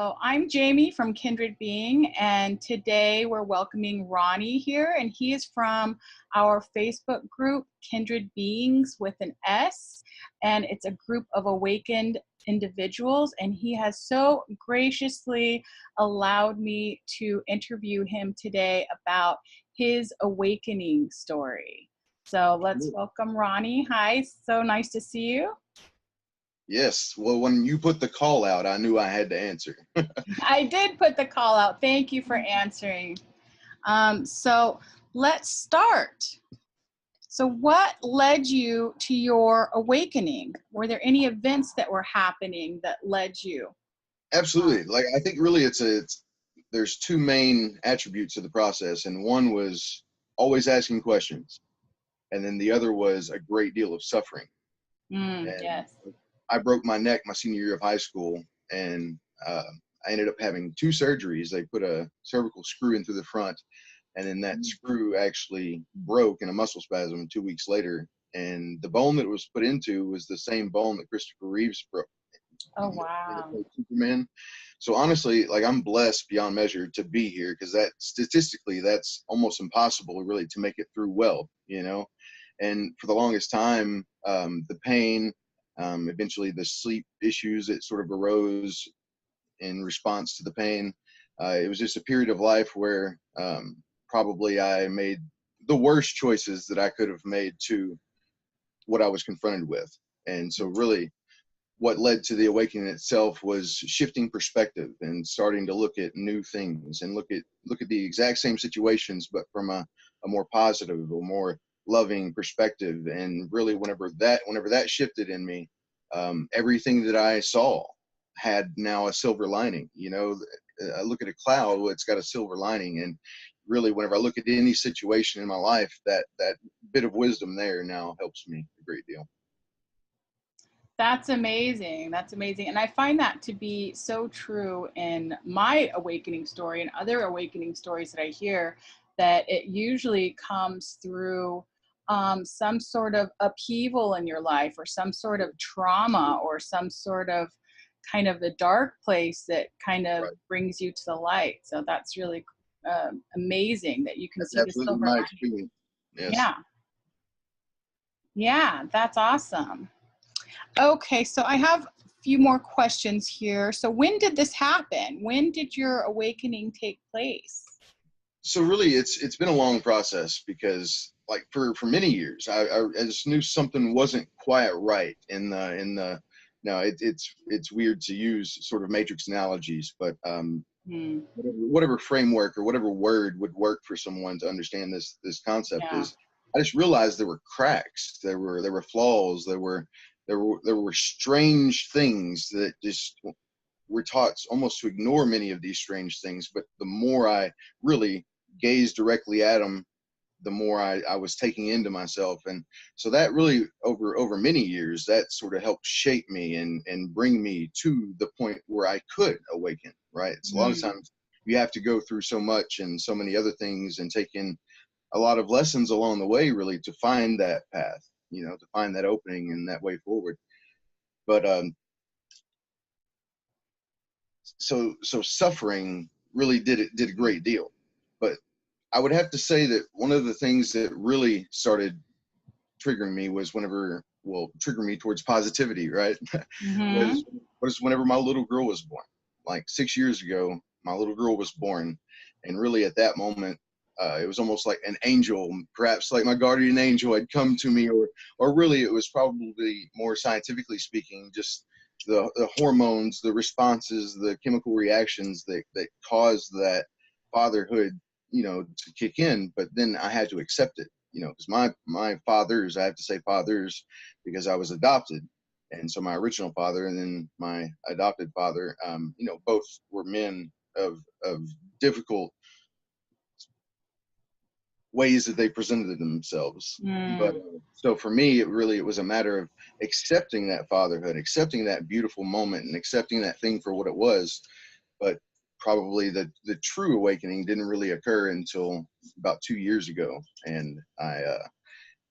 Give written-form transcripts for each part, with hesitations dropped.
So I'm Jaime from Kindred Being, and today we're welcoming Ronnie here, and he is from our Facebook group, Kindred Beings with an S, and it's a group of awakened individuals, and he has so graciously allowed me to interview him today about his awakening story. So let's welcome Ronnie. Hi, so nice to see you. Yes. Well, when you put the call out, I knew I had to answer. I did put the call out. Thank you for answering. So let's start. So what led you to your awakening? Were there any events that were happening that led you? Absolutely. Like, I think really there's two main attributes of the process. And one was always asking questions. And then the other was a great deal of suffering. Yes. I broke my neck my senior year of high school, and I ended up having two surgeries. They put a cervical screw in through the front, and then that screw actually broke in a muscle spasm 2 weeks later. And the bone that it was put into was the same bone that Christopher Reeves broke. Oh, wow. Superman. So honestly, like, I'm blessed beyond measure to be here, because that statistically, that's almost impossible really to make it through well, you know? And for the longest time, the pain, eventually the sleep issues that sort of arose in response to the pain. It was just a period of life where probably I made the worst choices that I could have made to what I was confronted with. And so really what led to the awakening itself was shifting perspective and starting to look at new things and look at the exact same situations, but from a more positive, a more loving perspective. And really whenever that shifted in me, everything that I saw had now a silver lining. You know, I look at a cloud, well, it's got a silver lining. And really whenever I look at any situation in my life, that bit of wisdom there now helps me a great deal. That's amazing. That's amazing. And I find that to be so true in my awakening story and other awakening stories that I hear, that it usually comes through some sort of upheaval in your life, or some sort of trauma, or some sort of kind of the dark place that kind of brings you to the light. So that's really amazing that you can see the silver my lining. experience. Yes. Yeah. Yeah, that's awesome. Okay, so I have a few more questions here. So when did this happen? When did your awakening take place? So really it's been a long process, because like for many years I just knew something wasn't quite right in the now it's weird to use sort of matrix analogies, but whatever framework or whatever word would work for someone to understand this concept is, I just realized there were cracks, there were flaws, there were strange things that just we're taught almost to ignore many of these strange things. But the more I really gazed directly at them, the more I was taking into myself. And so that really over many years, that sort of helped shape me and bring me to the point where I could awaken, right? So a lot of times you have to go through so much and so many other things and take in a lot of lessons along the way, really, to find that path, you know, to find that opening and that way forward. But so suffering really did a great deal. But I would have to say that one of the things that really started triggering me was triggering me towards positivity, right? was whenever my little girl was born. Like 6 years ago, my little girl was born. And really at that moment, it was almost like an angel, perhaps like my guardian angel had come to me, or really it was probably more scientifically speaking, just the hormones, the responses, the chemical reactions that caused that fatherhood, you know, to kick in. But then I had to accept it, you know, because my fathers, I have to say fathers, because I was adopted. And so my original father and then my adopted father, you know, both were men of difficult ways that they presented themselves. But so for me, it was a matter of accepting that fatherhood, accepting that beautiful moment, and accepting that thing for what it was. But probably the true awakening didn't really occur until about 2 years ago. And I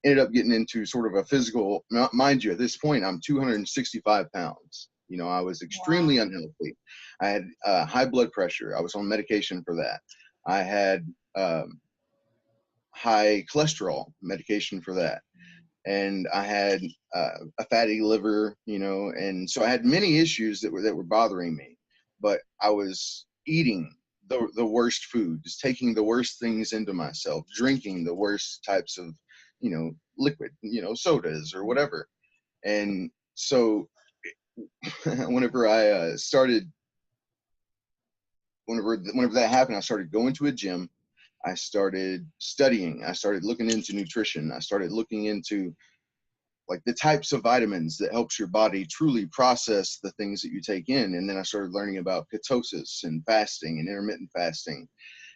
ended up getting into sort of a physical, mind you, at this point, I'm 265 pounds. You know, I was Wow. extremely unhealthy. I had high blood pressure. I was on medication for that. I had high cholesterol, medication for that. And I had a fatty liver, you know, and so I had many issues that were bothering me. But I was eating the worst foods, taking the worst things into myself, drinking the worst types of, you know, liquid, you know, sodas or whatever. And so whenever I started, whenever that happened, I started going to a gym. I started studying. I started looking into nutrition. I started looking into like the types of vitamins that helps your body truly process the things that you take in. And then I started learning about ketosis and fasting and intermittent fasting.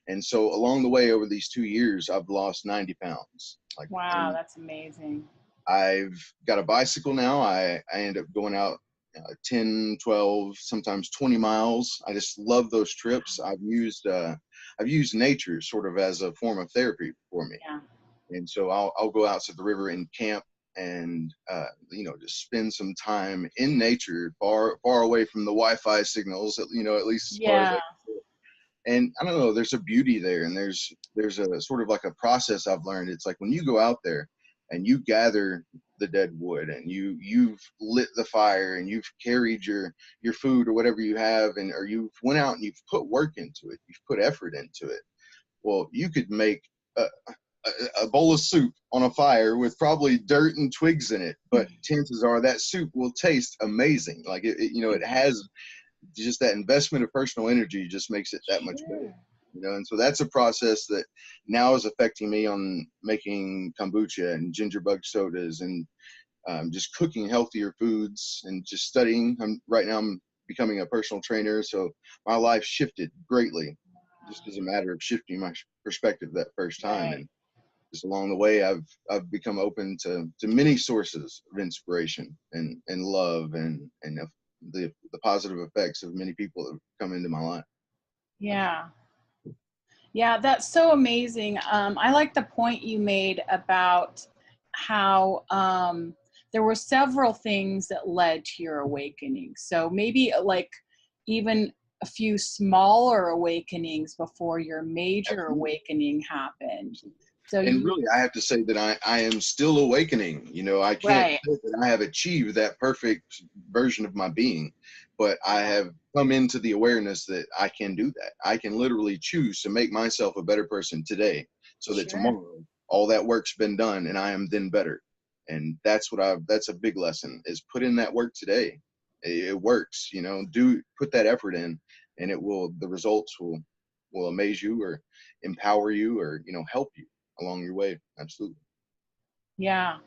And so along the way over these 2 years, I've lost 90 pounds. Like, Wow, and that's amazing. I've got a bicycle now. I end up going out 10, 12, sometimes 20 miles. I just love those trips. I've used nature sort of as a form of therapy for me. Yeah. And so I'll go out to the river and camp and you know, just spend some time in nature, far away from the Wi-Fi signals, you know, at least as far as I Yeah. can. And I don't know, there's a beauty there, and there's a sort of like a process I've learned. It's like when you go out there and you gather the dead wood and you've lit the fire and you've carried your food or whatever you have, and or you've went out and you've put work into it, you've put effort into it. Well, you could make a, a bowl of soup on a fire with probably dirt and twigs in it, but chances are that soup will taste amazing. Like you know, it has just that investment of personal energy just makes it that much better. Sure. You know, and so that's a process that now is affecting me on making kombucha and ginger bug sodas and just cooking healthier foods and just studying. Right now I'm becoming a personal trainer, so my life shifted greatly just as a matter of shifting my perspective that first time. Right. And just along the way, I've become open to many sources of inspiration and love and the positive effects of many people that have come into my life. Yeah. Yeah, that's so amazing. I like the point you made about how there were several things that led to your awakening. So maybe like even a few smaller awakenings before your major Absolutely. awakening happened. So And you, really, I have to say that I am still awakening. You know, I can't right, say that I have achieved that perfect version of my being, but I have come into the awareness that I can do that. I can literally choose to make myself a better person today so that sure. tomorrow all that work's been done and I am then better. And that's a big lesson is put in that work today. It works, you know, put that effort in and the results will amaze you or empower you or, you know, help you along your way. Absolutely. Yeah.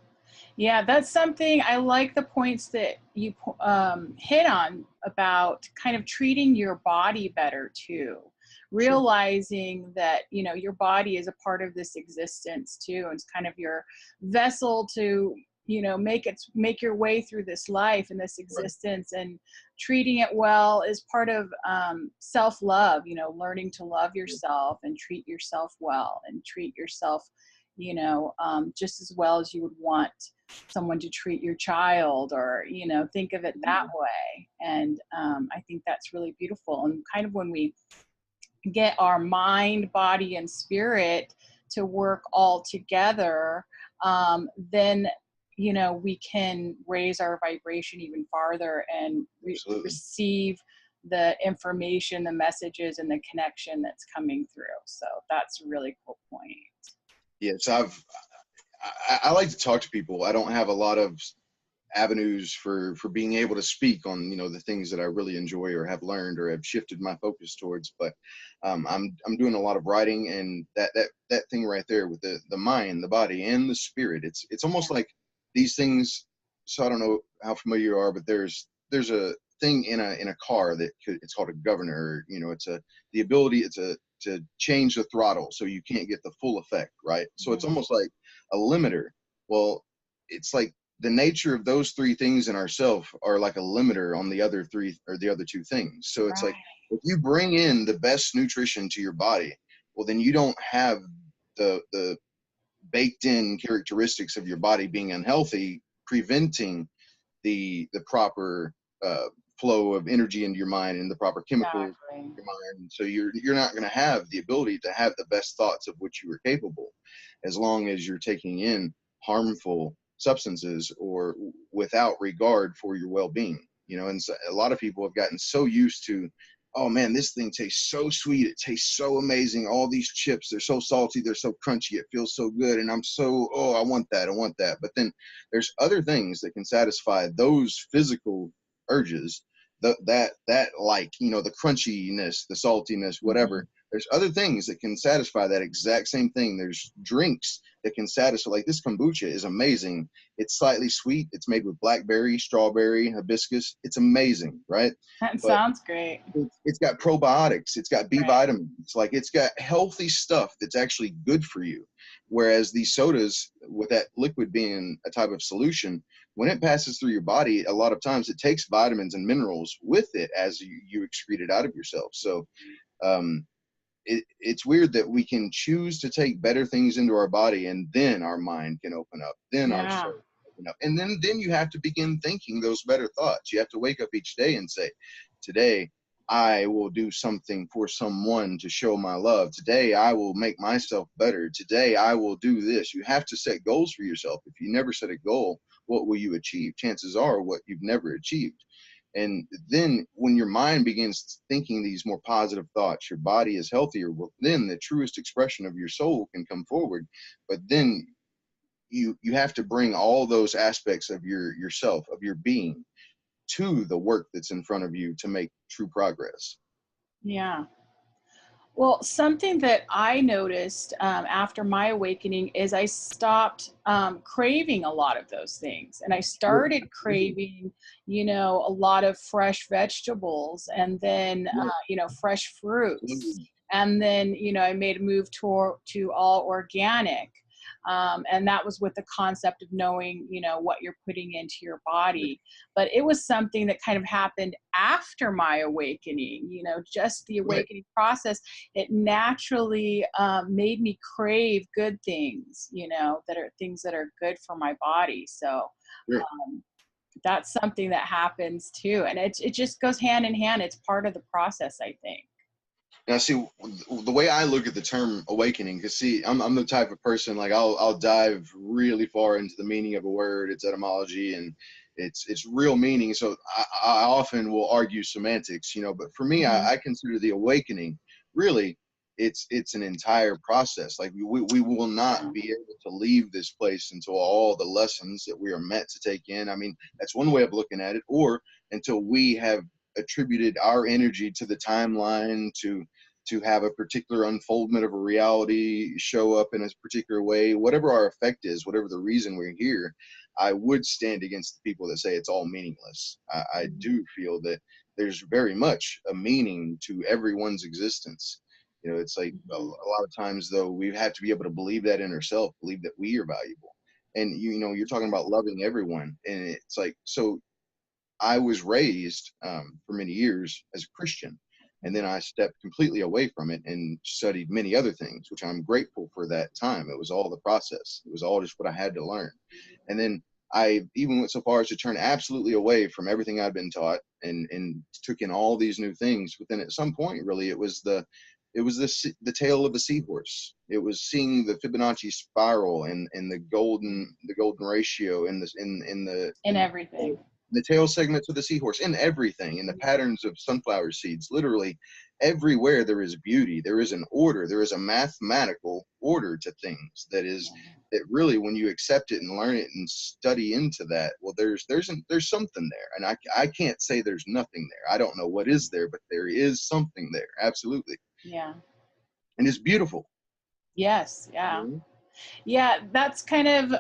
Yeah, that's something I like the points that you hit on about kind of treating your body better too. Sure. Realizing that, you know, your body is a part of this existence too. And it's kind of your vessel to, you know, make your way through this life and this Right. existence, and treating it well is part of self-love, you know, learning to love Yeah. yourself and treat yourself well and treat yourself, you know, just as well as you would want someone to treat your child, or, you know, think of it that Absolutely. way. And I think that's really beautiful. And kind of when we get our mind, body, and spirit to work all together, then, you know, we can raise our vibration even farther and Absolutely. receive the information, the messages, and the connection that's coming through. So that's a really cool point. Yes, I like to talk to people. I don't have a lot of avenues for being able to speak on, you know, the things that I really enjoy or have learned or have shifted my focus towards. But I'm doing a lot of writing, and that thing right there with the mind, the body, and the spirit. It's Yeah. almost like these things. So I don't know how familiar you are, but there's a thing in a car it's called a governor. You know, it's a the ability it's a to change the throttle so you can't get the full effect, right? So it's Mhm. almost like a limiter. Well, it's like the nature of those three things in ourself are like a limiter on the other three or the other two things. So it's like Right. if you bring in the best nutrition to your body, well, then you don't have the baked in characteristics of your body being unhealthy, preventing the proper flow of energy into your mind and the proper chemicals Exactly. in your mind. So you're not going to have the ability to have the best thoughts of which you are capable, as long as you're taking in harmful substances or without regard for your well-being. You know, and so a lot of people have gotten so used to, oh man, this thing tastes so sweet, it tastes so amazing, all these chips, they're so salty, they're so crunchy, it feels so good, and I'm so, oh, I want that, I want that. But then there's other things that can satisfy those physical urges, that like, you know, the crunchiness, the saltiness, Mhm. whatever. There's other things that can satisfy that exact same thing. There's drinks that can satisfy, like this kombucha is amazing. It's slightly sweet, it's made with blackberry, strawberry, hibiscus. It's amazing, right? That But sounds great. it's got probiotics, it's got B Right. vitamins, like it's got healthy stuff that's actually good for you. Whereas these sodas, with that liquid being a type of solution, when it passes through your body, a lot of times it takes vitamins and minerals with it as you excrete it out of yourself. So um, it's weird that we can choose to take better things into our body, and then our mind can open up, then our Yeah. soul can open up, and then you have to begin thinking those better thoughts. You have to wake up each day and say, today I will do something for someone to show my love. Today I will make myself better. Today I will do this. You have to set goals for yourself. If you never set a goal, what will you achieve? Chances are what you've never achieved. And then when your mind begins thinking these more positive thoughts, your body is healthier. Well, then the truest expression of your soul can come forward. But then you have to bring all those aspects of yourself, of your being, to the work that's in front of you to make true progress. Yeah. Well, something that I noticed after my awakening is I stopped craving a lot of those things. And I Yeah, started absolutely. craving, you know, a lot of fresh vegetables and then, Yeah, you know, fresh fruits. absolutely. And then, you know, I made a move to all organic. And that was with the concept of knowing, you know, what you're putting into your body. But it was something that kind of happened after my awakening, you know, just the Right. awakening process. It naturally made me crave good things, you know, that are things that are good for my body. So Sure. um, that's something that happens too. And it just goes hand in hand. It's part of the process, I think. Now, see, the way I look at the term awakening, because see, I'm the type of person, like I'll dive really far into the meaning of a word, its etymology, and its real meaning. So I often will argue semantics, you know. But for me, Hmm. I consider the awakening really it's an entire process. Like we will not Yeah. be able to leave this place until all the lessons that we are meant to take in. I mean, that's one way of looking at it, or until we have attributed our energy to the timeline to have a particular unfoldment of a reality show up in a particular way, whatever our effect is, whatever the reason we're here. I would stand against the people that say it's all meaningless. I Mhm. do feel that there's very much a meaning to everyone's existence. You know, it's like a Mhm. lot of times, though, we have to be able to believe that in ourselves, believe that we are valuable. And, you know, you're talking about loving everyone. And it's like, so I was raised for many years as a Christian, and then I stepped completely away from it and studied many other things, which I'm grateful for that time. It was all the process. It was all just what I had to learn. And then I even went so far as to turn absolutely away from everything I'd been taught and took in all these new things. But then at some point, really, it was the tale of the seahorse. It was seeing the Fibonacci spiral and the golden ratio In in everything. the tail segments of the seahorse, in everything, in the patterns of sunflower seeds. Literally everywhere there is beauty, there is an order, there is a mathematical order to things that really, when you accept it and learn it and study into that, well, there's something there. And I can't say there's nothing there. I don't know what is there, but there is something there, absolutely. Yeah. And it's beautiful. Yes. Yeah. Mhm. Yeah, that's kind of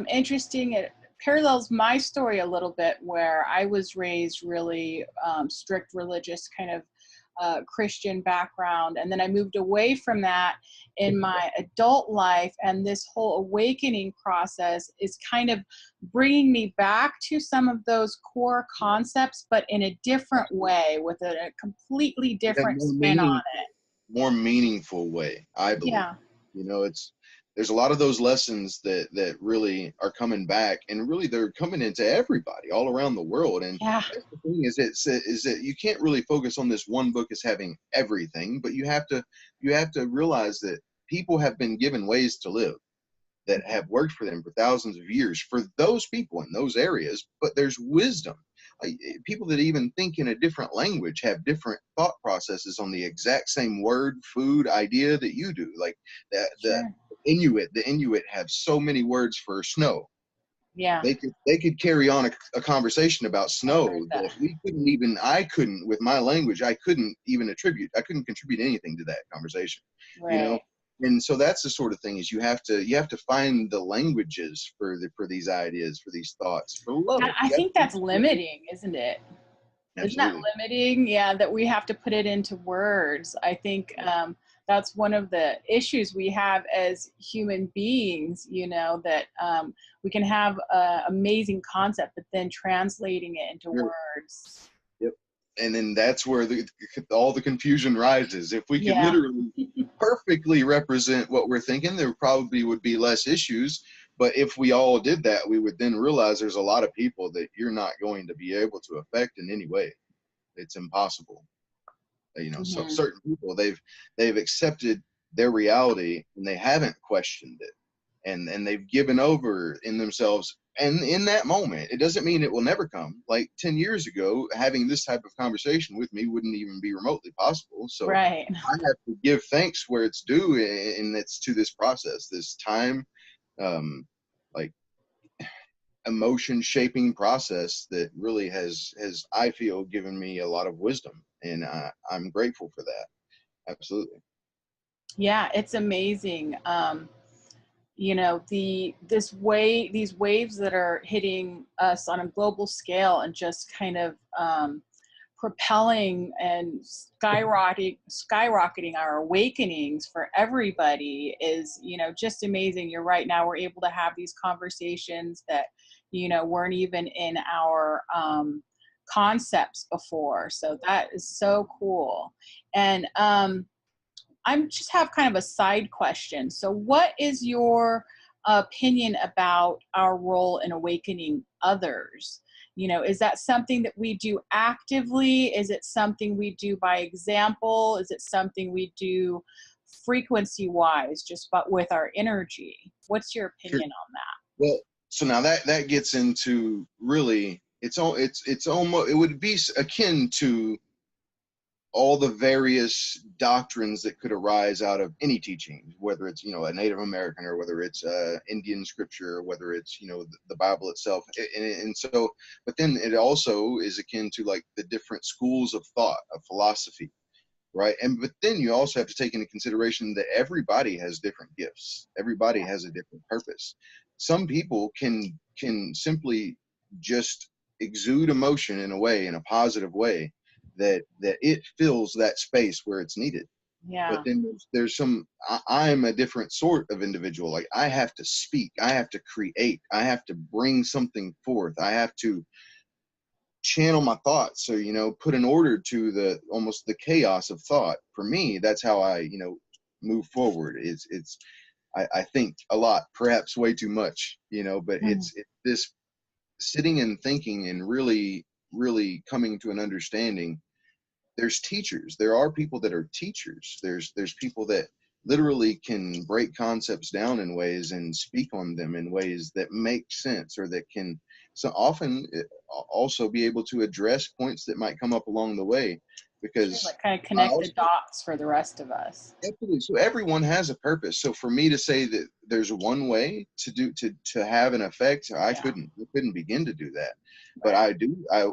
interesting. It parallels my story a little bit, where I was raised really strict religious kind of Christian background. And then I moved away from that in my adult life. And this whole awakening process is kind of bringing me back to some of those core concepts, but in a different way, with a completely In a different spin on it. more meaningful way, I believe. Yeah. You know, it's there's a lot of those lessons that really are coming back, and really they're coming into everybody all around the world. And Yeah, that's the thing, is that you can't really focus on this one book as having everything, but you have to realize that people have been given ways to live that have worked for them for thousands of years for those people in those areas. But there's wisdom. People that even think in a different language have different thought processes on the exact same word, food, idea that you do. Like the sure. Inuit have so many words for snow. Yeah, They could carry on a conversation about I've snow heard that. that we couldn't even, I couldn't, with my language, I couldn't even I couldn't contribute anything to that conversation, you know. Right. And so that's the sort of thing, is you have to find the languages for these ideas, for these thoughts, for love. I You have think to that's limiting, isn't it? Isn't that absolutely. limiting? Yeah, that we have to put it into words. I think that's one of the issues we have as human beings, you know, that we can have an amazing concept, but then translating it into Sure. words. Yep. And then that's where all the confusion rises. If we could Yeah, literally perfectly represent what we're thinking, there probably would be less issues. But if we all did that, we would then realize there's a lot of people that you're not going to be able to affect in any way. It's impossible. You know, so hmm, certain people, they've accepted their reality and they haven't questioned it, and they've given over in themselves. And in that moment, it doesn't mean it will never come. Like 10 years ago, having this type of conversation with me wouldn't even be remotely possible. So right. I have to give thanks where it's due, and it's to this process, this time, um, like emotion shaping process that really has I feel given me a lot of wisdom, and I'm grateful for that. Absolutely. Yeah, it's amazing. You know, these waves that are hitting us on a global scale and just kind of propelling and skyrocketing our awakenings for everybody is, you know, just amazing. You're right. Now we're able to have these conversations that, you know, weren't even in our concepts before. So that is so cool. And I'm just have kind of a side question. So, what is your opinion about our role in awakening others? You know, is that something that we do actively? Is it something we do by example? Is it something we do frequency wise, just but with our energy? What's your Sure. opinion on Well, so now that gets into really, it's almost, it would be akin to all the various doctrines that could arise out of any teaching, whether it's, you know, a Native American, or whether it's Indian scripture, or whether it's, you know, the Bible itself. And so, but then it also is akin to like the different schools of thought, of philosophy, right? And but then you also have to take into consideration that everybody has different gifts, everybody that? has a different purpose. Some people can simply just exude emotion in a way, in a positive way, that it fills that space where it's needed. But Yeah. then there's some, I'm a different sort of individual. Like I have to speak, I have to create, I have to bring something forth, I have to channel my thoughts, so, you know, put an order to the almost the chaos of thought. For me, that's how I, you know, move forward. It's I think a lot, perhaps way too much, you know, but Mhm. it's this sitting and thinking and really coming to an understanding. There's teachers, there are people that are teachers, there's people that literally can break concepts down in ways and speak on them in ways that make sense, or that can so often also be able to address points that might come up along the way. Sure. Because Like kind of I connect the also, dots for the rest of us. absolutely, so everyone has a purpose. So for me to say that there's one way to do to have an effect, Yeah. I couldn't begin to do that. But Right.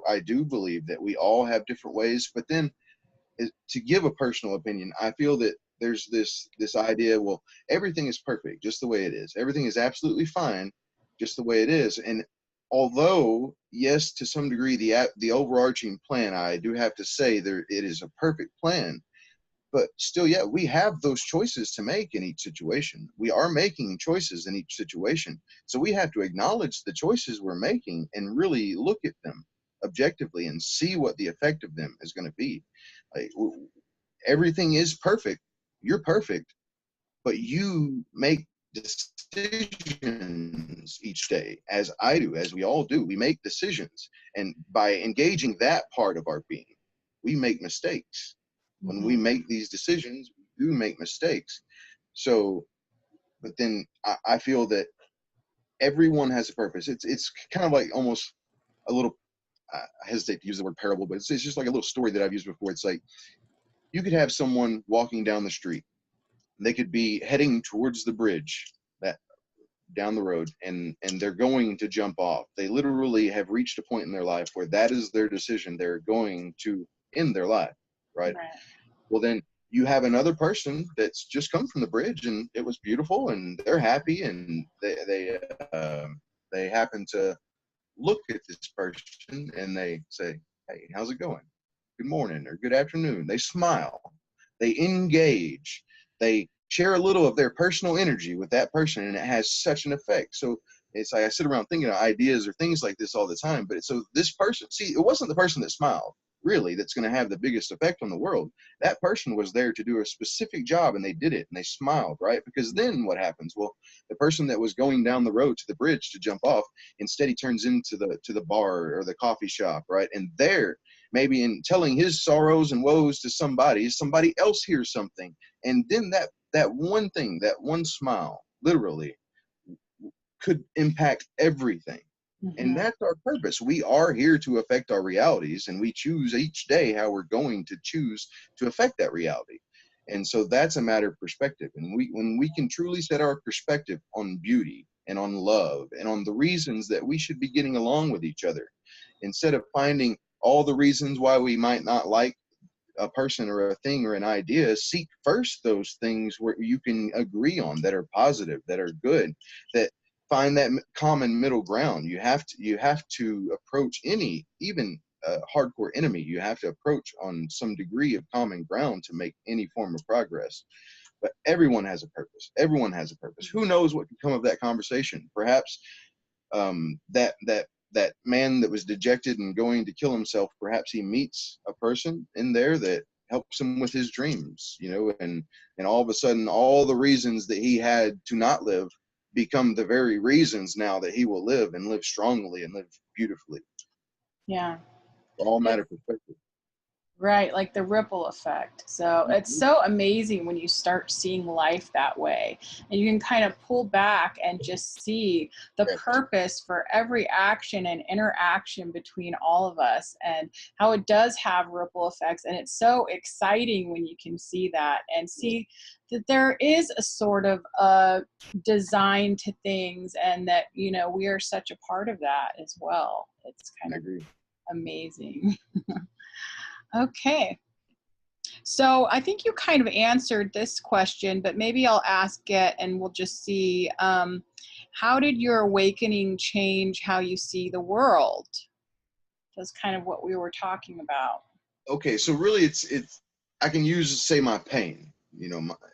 I do believe that we all have different ways. But then, to give a personal opinion, I feel that there's this idea, well, everything is perfect just the way it is. Everything is absolutely fine just the way it is. And although, yes, to some degree, the overarching plan, I do have to say there it is a perfect plan, but still, yeah, we have those choices to make in each situation. We are making choices in each situation. So we have to acknowledge the choices we're making and really look at them objectively and see what the effect of them is going to be. Like, everything is perfect. You're perfect, but you make decisions each day, as I do, as we all do. We make decisions. And by engaging that part of our being, we make mistakes. When we Mm-hmm. make these decisions, we do make mistakes. So, but then I feel that everyone has a purpose. It's kind of like almost a little, I hesitate to use the word parable, but it's just like a little story that I've used before. It's like you could have someone walking down the street. They could be heading towards the bridge that down the road, and they're going to jump off. They literally have reached a point in their life where that is their decision. They're going to end their life, right? Right. Well, then you have another person that's just come from the bridge and it was beautiful and they're happy, and they happen to look at this person and they say, hey, how's it going? Good morning or good afternoon. They smile, they engage, they share a little of their personal energy with that person, and it has such an effect. So it's like I sit around thinking of ideas or things like this all the time. But so this person, see, it wasn't the person that smiled really that's going to have the biggest effect on the world. That person was there to do a specific job, and they did it, and they smiled, right? Because then what happens? Well, the person that was going down the road to the bridge to jump off, instead he turns into the bar or the coffee shop, right? And there, maybe in telling his sorrows and woes to somebody else hears something, and then that one thing, that one smile, literally could impact everything. And Mm-hmm. that's our purpose. We are here to affect our realities, and we choose each day how we're going to choose to affect that reality. And so that's a matter of perspective. And when we can truly set our perspective on beauty and on love and on the reasons that we should be getting along with each other, instead of finding all the reasons why we might not like a person or a thing or an idea, seek first those things where you can agree on, that are positive, that are good, that find that common middle ground. You have to approach any, even hardcore enemy, you have to approach on some degree of common ground to make any form of progress. But everyone has a purpose. Everyone has a purpose. Who knows what could come of that conversation? Perhaps that man that was dejected and going to kill himself, perhaps he meets a person in there that helps him with his dreams, and all of a sudden all the reasons that he had to not live become the very reasons now that he will live, and live strongly and live beautifully. Yeah. All matter of perspective. Right, like the ripple effect. So it's Mhm. so amazing when you start seeing life that way. And you can kind of pull back and just see the Yes. purpose for every action and interaction between all of us, and how it does have ripple effects. And it's so exciting when you can see that and see that there is a sort of design to things, and that, we are such a part of that as well. It's kind I of agree. amazing. Okay. So I think you kind of answered this question, but maybe I'll ask it and we'll just see. How did your awakening change how you see the world? That's kind of what we were talking about. Okay, so really it's I can use, say, my pain,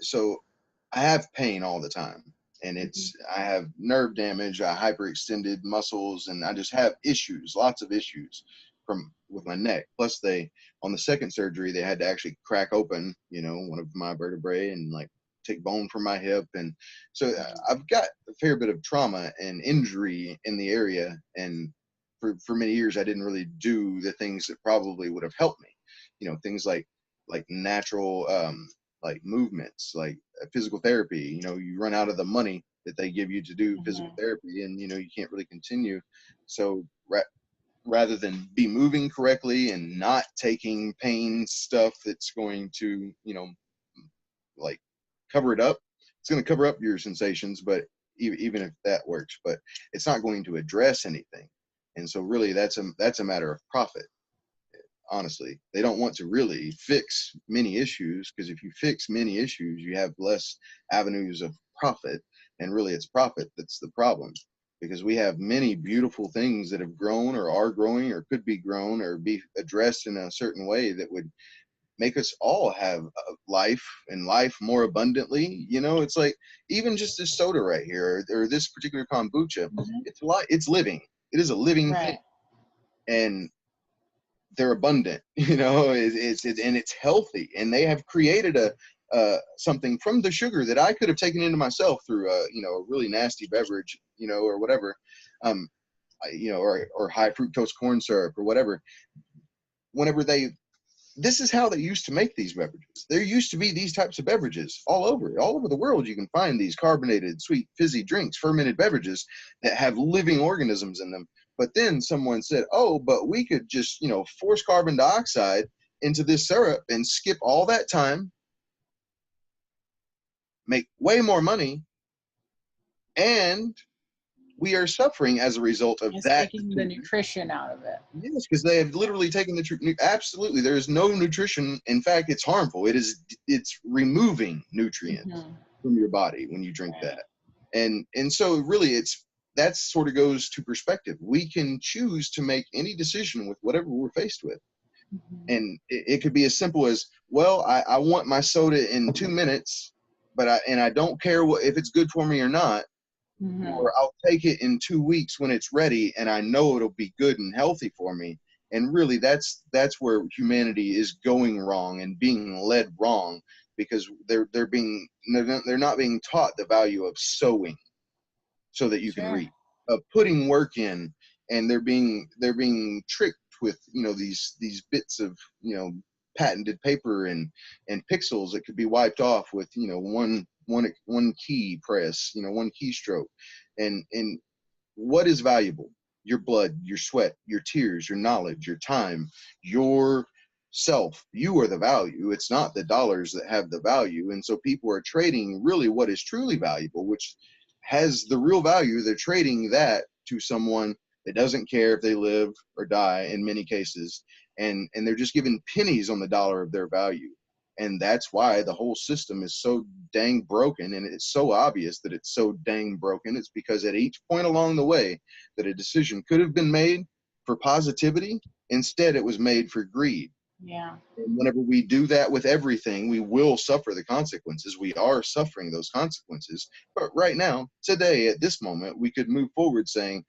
so I have pain all the time, and Mhm. I have nerve damage, I hyperextended muscles, and I just have issues, lots of issues from with my neck. Plus, they on the second surgery they had to actually crack open, one of my vertebrae, and like take bone from my hip, and so I've got a fair bit of trauma and injury in the area, and for many years I didn't really do the things that probably would have helped me, things like natural like movements, like physical therapy. You run out of the money that they give you to do physical Mhm. therapy, and you can't really continue. So rather than be moving correctly and not taking pain stuff that's going to like cover it up, it's going to cover up your sensations, but even if that works, but it's not going to address anything. And so really that's a matter of profit. Honestly, they don't want to really fix many issues, because if you fix many issues you have less avenues of profit, and really it's profit that's the problem, because we have many beautiful things that have grown or are growing or could be grown or be addressed in a certain way that would make us all have life, and life more abundantly. It's like even just this soda right here, or this particular kombucha, Mhm. it's living. It is a living thing, Right. and they're abundant. And it's healthy, and they have created something from the sugar that I could have taken into myself through a really nasty beverage, or whatever, or high fructose corn syrup or whatever. Whenever this is how they used to make these beverages. There used to be these types of beverages all over the world. You can find these carbonated, sweet, fizzy drinks, fermented beverages that have living organisms in them. But then someone said, oh, but we could just, force carbon dioxide into this syrup and skip all that time, make way more money, and we are suffering as a result of It's that. taking the nutrition out of it. Yes, because they have literally taken absolutely. There is no nutrition. In fact, it's harmful. It's removing nutrients from your body when you drink that. And so really that sort of goes to perspective. We can choose to make any decision with whatever we're faced with. And it could be as simple as, well, I want my soda in 2 minutes, but I don't care if it's good for me or not. Or I'll take it in 2 weeks when it's ready and I know it'll be good and healthy for me. And really that's where humanity is going wrong and being led wrong, because they're not being taught the value of sowing so that you can reap, of putting work in, and they're being tricked with these bits of patented paper and pixels that could be wiped off with one key press, one keystroke. And what is valuable? Your blood, your sweat, your tears, your knowledge, your time, your self. You are the value. It's not the dollars that have the value. And so people are trading really what is truly valuable, which has the real value. They're trading that to someone that doesn't care if they live or die in many cases. And they're just giving pennies on the dollar of their value. And that's why the whole system is so dang broken. And it's so obvious that it's so dang broken. It's because at each point along the way that a decision could have been made for positivity, instead it was made for greed. Yeah. And whenever we do that with everything, we will suffer the consequences. We are suffering those consequences. But right now, today, at this moment, we could move forward saying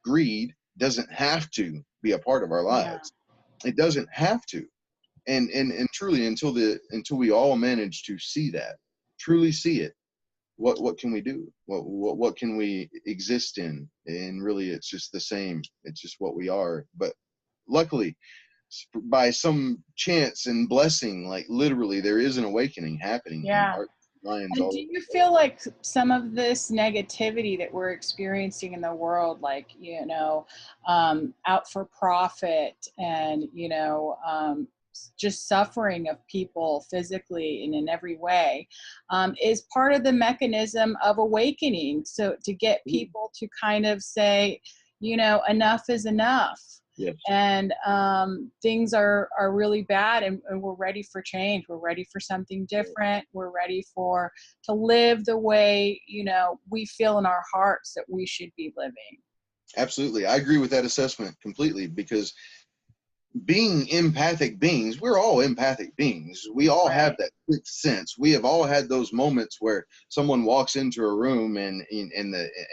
greed doesn't have to be a part of our lives. It doesn't have to. And truly, until we all manage to see that, truly see it, what can we do? What can we exist in? And really, it's just the same. It's just what we are. But luckily, by some chance and blessing, like literally, there is an awakening happening in hearts and minds. And do you feel like some of this negativity that we're experiencing in the world, like out for profit and just suffering of people physically and in every way, is part of the mechanism of awakening? So to get people to kind of say, enough is enough. Yes. And things are really bad, and we're ready for change. We're ready for something different. We're ready to live the way, we feel in our hearts that we should be living. Absolutely. I agree with that assessment completely, because being empathic beings, we're all empathic beings. We all have that sixth sense. We have all had those moments where someone walks into a room and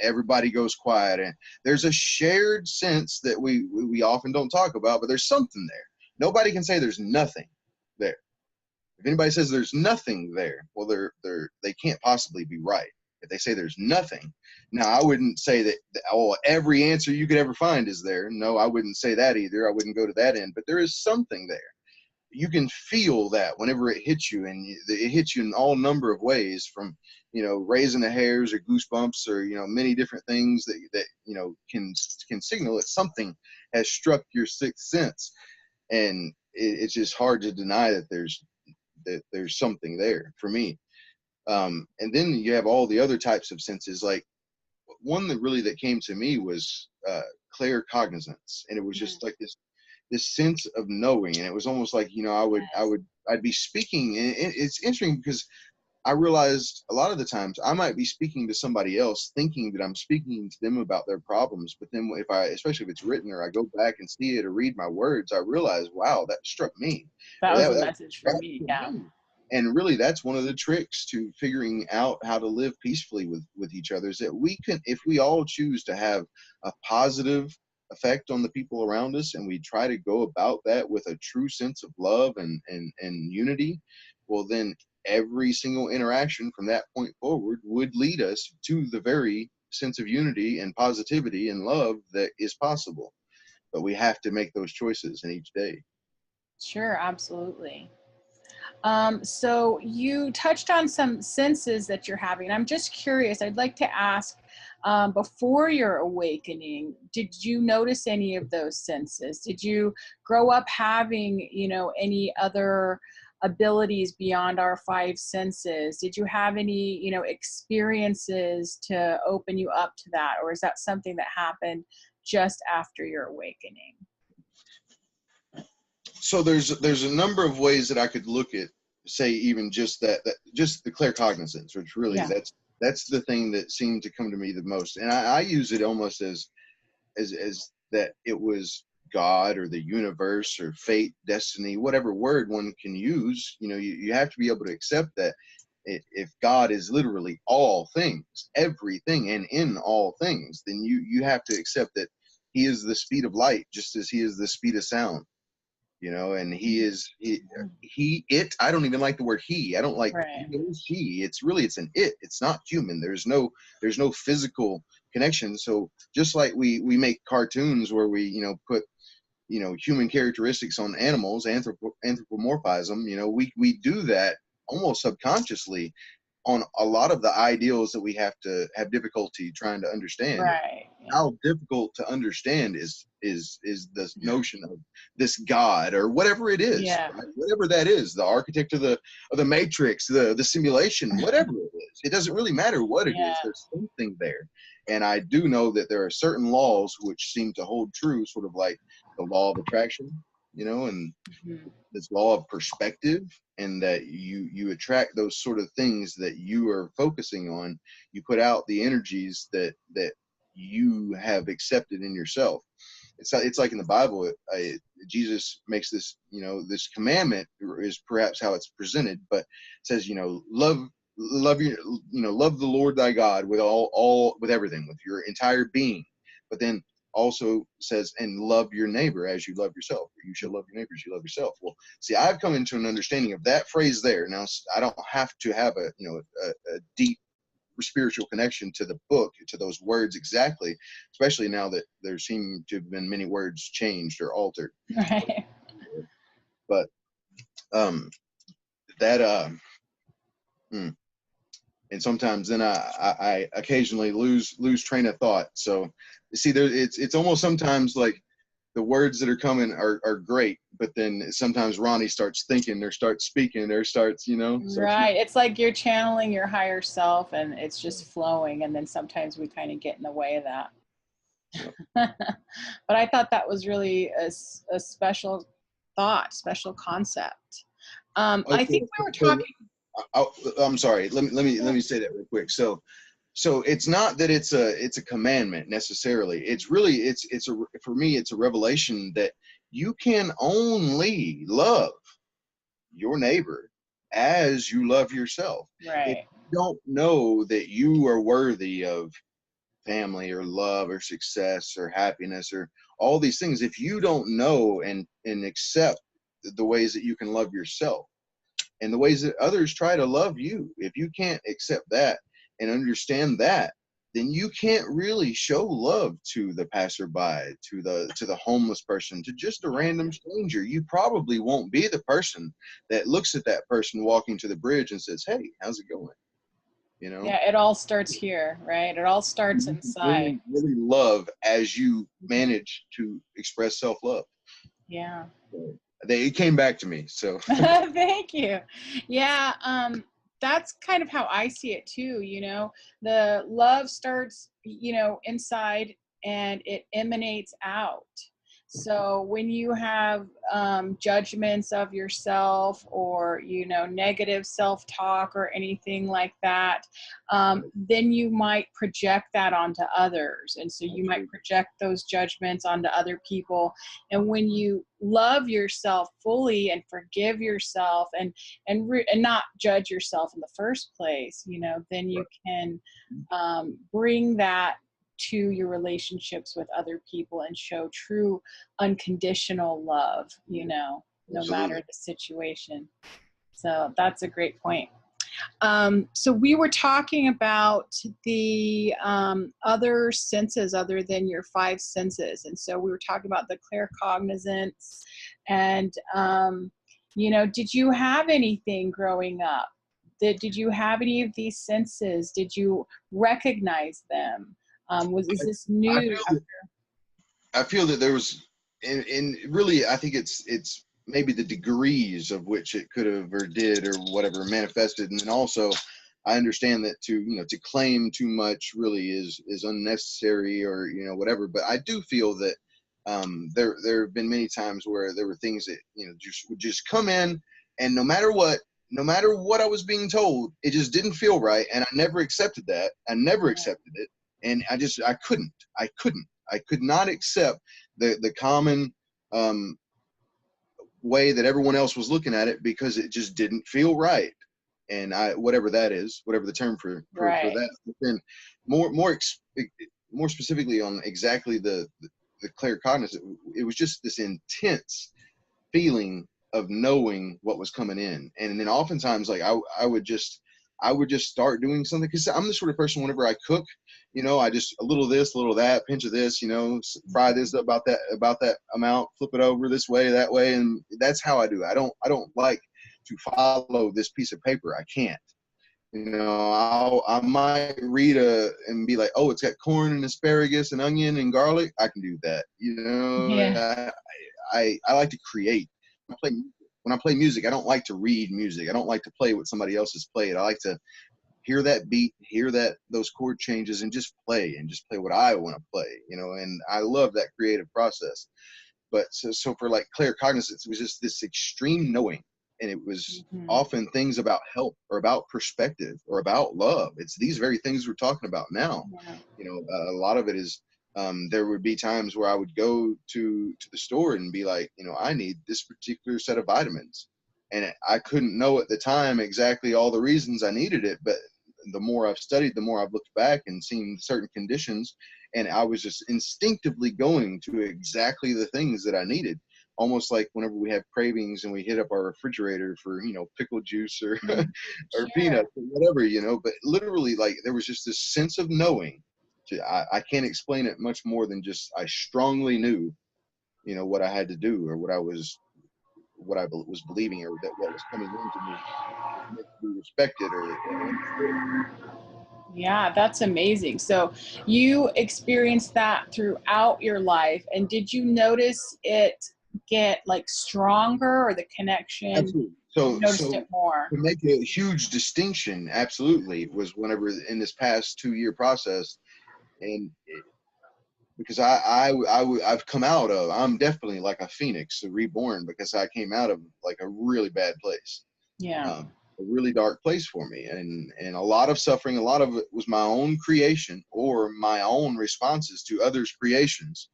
everybody goes quiet, and there's a shared sense that we often don't talk about, but there's something there. Nobody can say there's nothing there. If anybody says there's nothing there, well, they can't possibly be right. If they say there's nothing, now I wouldn't say that every answer you could ever find is there. No, I wouldn't say that either. I wouldn't go to that end. But there is something there. You can feel that whenever it hits you, and it hits you in all number of ways, from raising the hairs or goosebumps or many different things that can signal that something has struck your sixth sense, and it's just hard to deny that there's something there for me. And then you have all the other types of senses. Like one that came to me was claircognizance, and it was just like this sense of knowing, and it was almost like I'd be speaking, and it's interesting because I realized a lot of the times I might be speaking to somebody else, thinking that I'm speaking to them about their problems, but then especially if it's written or I go back and see it or read my words, I realize, wow, that struck me. That was a message for me. Yeah. And really, that's one of the tricks to figuring out how to live peacefully with each other, is that we can, if we all choose to have a positive effect on the people around us, and we try to go about that with a true sense of love and unity, well, then every single interaction from that point forward would lead us to the very sense of unity and positivity and love that is possible. But we have to make those choices in each day. Sure, absolutely. So you touched on some senses that you're having. I'm just curious. I'd like to ask, before your awakening, did you notice any of those senses? Did you grow up having, any other abilities beyond our five senses? Did you have any, experiences to open you up to that? Or is that something that happened just after your awakening? So there's a number of ways that I could look at, say, even just that just the claircognizance, which really Yeah. that's the thing that seemed to come to me the most. And I use it almost as that it was God or the universe or fate, destiny, whatever word one can use. You have to be able to accept that if God is literally all things, everything, and in all things, then you have to accept that he is the speed of light, just as he is the speed of sound. And I don't even like the word he. I don't like he Right. is she. It's an it. It's not human. There's no physical connection. So just like we make cartoons where we put human characteristics on animals, anthropomorphism, we do that almost subconsciously on a lot of the ideals that we have to have difficulty trying to understand. Right. Yeah. How difficult to understand is this notion of this God or whatever it is, Yeah. right? Whatever that is, the architect of the matrix, the simulation, whatever it is. It doesn't really matter what it Yeah. is. There's something there. And I do know that there are certain laws which seem to hold true, sort of like the law of attraction, and Mhm. this law of perspective, and that you attract those sort of things that you are focusing on. You put out the energies that you have accepted in yourself. It's like in the Bible, Jesus makes this commandment, is perhaps how it's presented, but it says, love the Lord thy God with all with everything, with your entire being. But then also says, and love your neighbor as you love yourself. Or you shall love your neighbor as you love yourself. Well, see, I've come into an understanding of that phrase there. Now, I don't have to have a deep spiritual connection to the book, to those words exactly, especially now that there seem to have been many words changed or altered. Right. But that and sometimes then I occasionally lose train of thought. So you see, it's almost sometimes like the words that are coming are great, but then sometimes Ronnie starts thinking or starts speaking or starts Right. It's like you're channeling your higher self and it's just flowing. And then sometimes we kind of get in the way of that. Yep. But I thought that was really a special thought, special concept. I think we were So, talking. I'm sorry. Let me say that real quick. So it's not that it's a commandment necessarily. It's really for me it's a revelation that you can only love your neighbor as you love yourself. If Right. you don't know that you are worthy of family or love or success or happiness or all these things, if you don't know and accept the ways that you can love yourself and the ways that others try to love you, if you can't accept that and understand that, then you can't really show love to the passerby, to the homeless person, to just a random stranger. You probably won't be the person that looks at that person walking to the bridge and says, "Hey, how's it going?" You know, Yeah. It all starts here, right? It all starts you can inside. only really love as you manage to express self-love. Yeah. It came back to me. So Thank you. Yeah, that's kind of how I see it too, The love starts, inside and it emanates out. So when you have judgments of yourself or, negative self-talk or anything like that, then you might project that onto others. And so you might project those judgments onto other people. And when you love yourself fully and forgive yourself and not judge yourself in the first place, then you can bring that to your relationships with other people and show true unconditional love, no absolutely. matter the situation. So that's a great point. So we were talking about the other senses other than your five senses. And so we were talking about the claircognizance and, you know, did you have anything growing up? Did you have any of these senses? Did you recognize them? Is this I new? feel that, I feel that there was, and really, I think it's maybe the degrees of which it could have or did or whatever manifested, and then also, I understand that to claim too much really is unnecessary or whatever. But I do feel that there have been many times where there were things that just would just come in, and no matter what I was being told, it just didn't feel right, and I never accepted that. I never accepted it, and I could not accept the common way that everyone else was looking at it because it just didn't feel right. And whatever that is, whatever the term for Right. that. But then more specifically on exactly the claircognizance, it was just this intense feeling of knowing what was coming in. And then oftentimes, like I would just start doing something, because I'm the sort of person, whenever I cook, I just a little of this, a little of that, pinch of this, fry this about that amount, flip it over this way, that way, and that's how I do it. I don't like to follow this piece of paper. I can't. I might read and be like, oh, it's got corn and asparagus and onion and garlic. I can do that. Yeah. I like to create. When I play music, I don't like to read music. I don't like to play what somebody else has played. I like to hear that beat, hear those chord changes, and just play what I want to play. And I love that creative process. But so for like claircognizance, it was just this extreme knowing, and it was often things about health or about perspective or about love. It's these very things we're talking about now. A lot of it is there would be times where I would go to the store and be like, I need this particular set of vitamins, and I couldn't know at the time exactly all the reasons I needed it, but the more I've studied, the more I've looked back and seen certain conditions, and I was just instinctively going to exactly the things that I needed. Almost like whenever we have cravings and we hit up our refrigerator for, pickle juice or or peanuts or whatever, but literally, like, there was just this sense of knowing. I can't explain it much more than just I strongly knew, what I had to do, or what I was believing, or that what was coming into me was meant to be respected or understood. Yeah, that's amazing. So you experienced that throughout your life, and did you notice it get like stronger, or the connection, Absolutely. you noticed it more? To make a huge distinction, absolutely, was whenever in this past 2-year process, and because I've come out of, I'm definitely like a phoenix, a reborn, because I came out of like a really bad place, Yeah. a really dark place for me, and a lot of suffering. A lot of it was my own creation or my own responses to others' creations.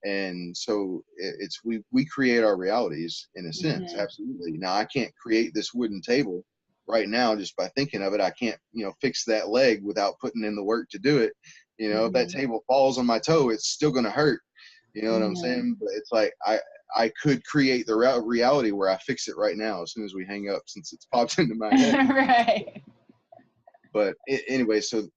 And so it's we create our realities in a sense. Absolutely. Now I can't create this wooden table right now just by thinking of it. I can't fix that leg without putting in the work to do it. If that table falls on my toe, it's still going to hurt. You know what I'm saying? But it's like I could create the reality where I fix it right now as soon as we hang up, since it's popped into my head. Right. But anyway, so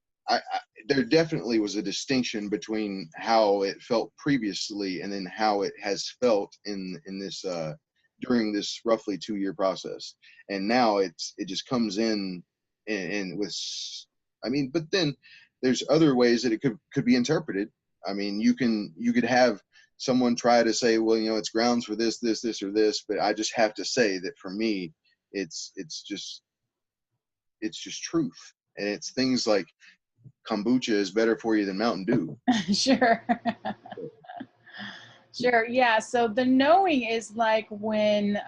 there definitely was a distinction between how it felt previously and then how it has felt in this during this roughly 2-year process. And now it just comes in and with, I mean, but then there's other ways that it could be interpreted. I mean, you could have someone try to say, well, it's grounds for this, or this, but I just have to say that for me, it's just truth. And it's things like kombucha is better for you than Mountain Dew. Sure. Sure. Yeah. So the knowing is like when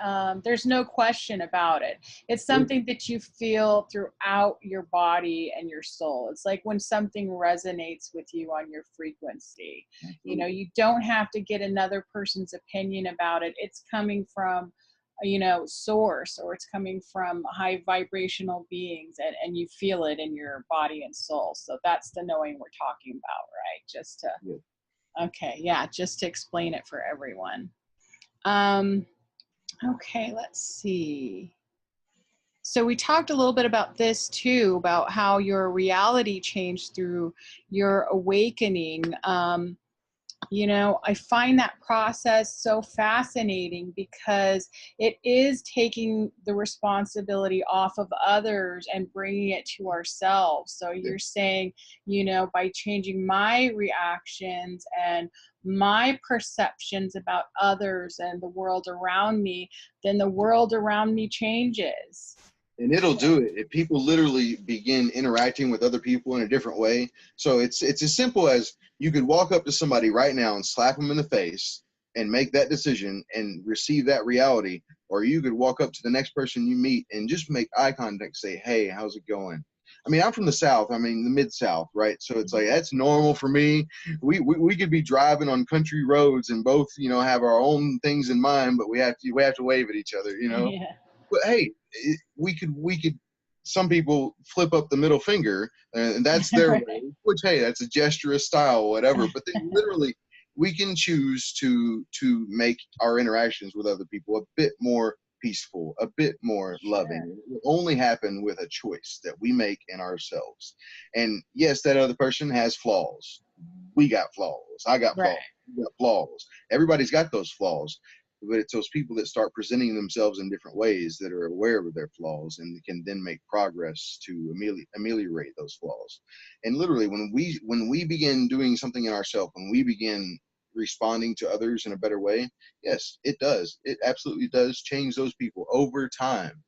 there's no question about it. It's something that you feel throughout your body and your soul. It's like when something resonates with you on your frequency. You don't have to get another person's opinion about it. It's coming from, source, or it's coming from high vibrational beings, and you feel it in your body and soul. So that's the knowing we're talking about, right? Just to Okay, yeah, just to explain it for everyone. Okay, let's see. So we talked a little bit about this too, about how your reality changed through your awakening. You know, I find that process so fascinating because it is taking the responsibility off of others and bringing it to ourselves. So Yeah. you're saying, you know, by changing my reactions and my perceptions about others and the world around me, then the world around me changes. And it'll do it if people literally begin interacting with other people in a different way. So it's as simple as you could walk up to somebody right now and slap them in the face and make that decision and receive that reality, or you could walk up to the next person you meet and just make eye contact, say, "Hey, how's it going?" I mean, I'm from the South. I mean, the Mid-South, right? So it's like that's normal for me. We could be driving on country roads and both, you know, have our own things in mind, but we have to wave at each other, you know. Yeah. But hey, we could. Some people flip up the middle finger, and that's their Right. way. Which, hey, that's a gesture, a style, whatever. But then literally, we can choose to make our interactions with other people a bit more peaceful, a bit more loving. Sure. It will only happen with a choice that we make in ourselves. And yes, that other person has flaws. We got flaws. I got Right. flaws. You got flaws. Everybody's got those flaws, but it's those people that start presenting themselves in different ways that are aware of their flaws and can then make progress to ameliorate those flaws. And literally, when we begin doing something in ourselves, when we begin responding to others in a better way, yes, it does. It absolutely does change those people over time.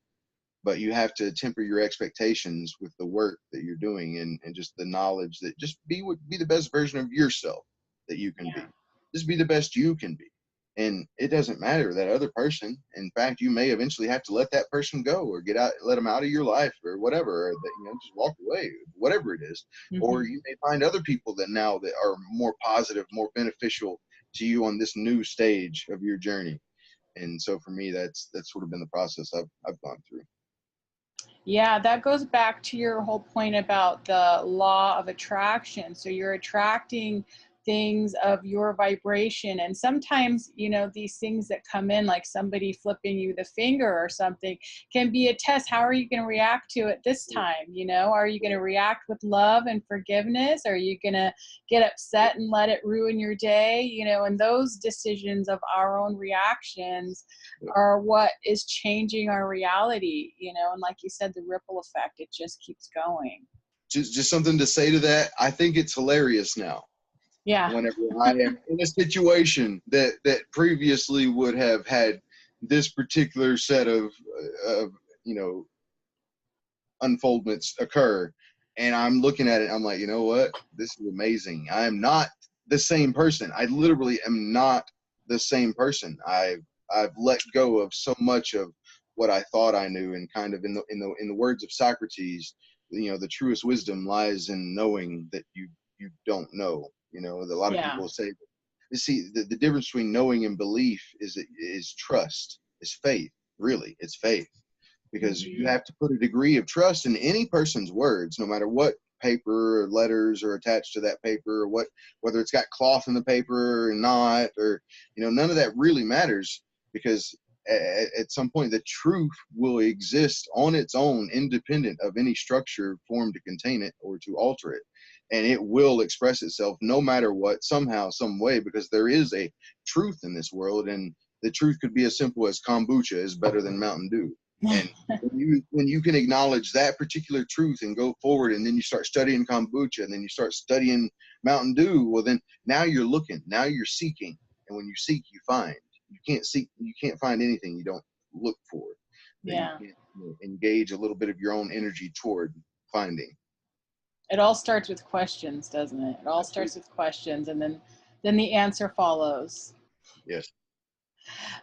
But you have to temper your expectations with the work that you're doing, and just the knowledge that just be the best version of yourself that you can Yeah. be. Just be the best you can be. And it doesn't matter that other person. In fact, you may eventually have to let that person go, or get out, let them out of your life, or whatever, or that, just walk away, whatever it is. Or Hmm. you may find other people that now that are more positive, more beneficial to you on this new stage of your journey. And so for me, that's sort of been the process I've gone through. Yeah, that goes back to your whole point about the law of attraction. So you're attracting things of your vibration. And sometimes, you know, these things that come in, like somebody flipping you the finger or something, can be a test. How are you going to react to it this time? You know, are you going to react with love and forgiveness? Are you going to get upset and let it ruin your day? You know, and those decisions of our own reactions are what is changing our reality, you know, and like you said, the ripple effect, it just keeps going. Just something to say to that. I think it's hilarious now. Yeah. Whenever I am in a situation that previously would have had this particular set of you know unfoldments occur, and I'm looking at it, I'm like, you know what? This is amazing. I am not the same person. I literally am not the same person. I've let go of so much of what I thought I knew, and kind of in the words of Socrates, the truest wisdom lies in knowing that you don't know. A lot of Yeah. people say, you see, the difference between knowing and belief is trust, is faith. Really, it's faith, because you Hmm. have to put a degree of trust in any person's words, no matter what paper or letters are attached to that paper, or whether it's got cloth in the paper or not, or none of that really matters, because at some point the truth will exist on its own, independent of any structure formed to contain it or to alter it, and it will express itself no matter what, somehow, some way, because there is a truth in this world. And the truth could be as simple as kombucha is better than Mountain Dew. And when you can acknowledge that particular truth and go forward, and then you start studying kombucha, and then you start studying Mountain Dew, well, then now you're looking, now you're seeking, and when you seek, you find. You can't find anything you don't look for, that you Yeah. can't engage a little bit of your own energy toward finding. It all starts with questions, doesn't it? It all starts Absolutely. with questions, and then the answer follows. Yes.